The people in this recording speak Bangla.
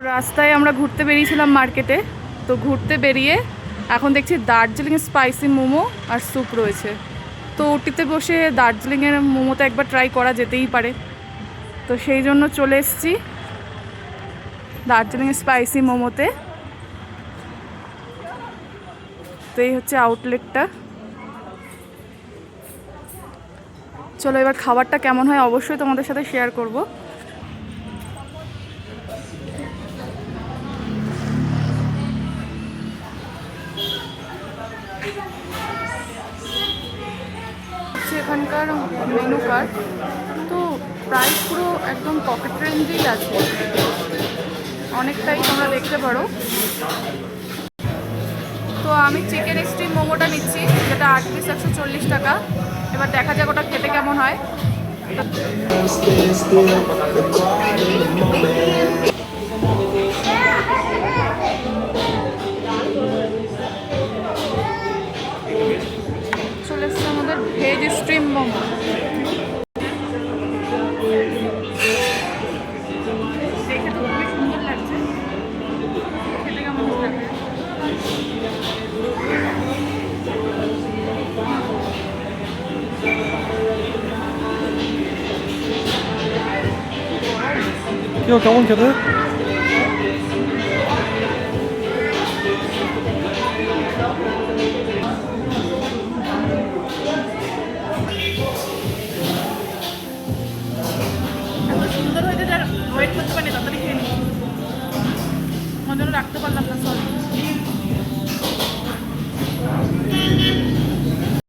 রাস্তায় আমরা ঘুরতে বেরিয়েছিলাম মার্কেটে। তো ঘুরতে বেরিয়ে এখন দেখছি দার্জিলিং স্পাইসি মোমো আর স্যুপ রয়েছে। তো ওটিতে বসে দার্জিলিংয়ের মোমোটা একবার ট্রাই করা যেতেই পারে। তো সেই জন্য চলে এসেছি দার্জিলিং স্পাইসি মোমোতে। তো এই হচ্ছে আউটলেটটা। চলো এবার খাবারটা কেমন হয় অবশ্যই তোমাদের সাথে শেয়ার করব। এখানকার মেনু কার্ড তো প্রাইস পুরো একদম পকেট রেঞ্জেই আছে, অনেকটাই তোমরা দেখতে পারো। তো আমি চিকেন স্টিম মোমোটা নিচ্ছি, যেটা 8 পিস 140 টাকা। এবার দেখা যাক ওটা খেতে কেমন হয়। চলে এসছে আমাদের ভেজ স্টিম মোমো। দেখে তো খুবই সুন্দর লাগছে, খেতে কেমন লাগবে। কেমন খেতে? এত সুন্দর হয়েছে যার ওয়েট করতে পারি।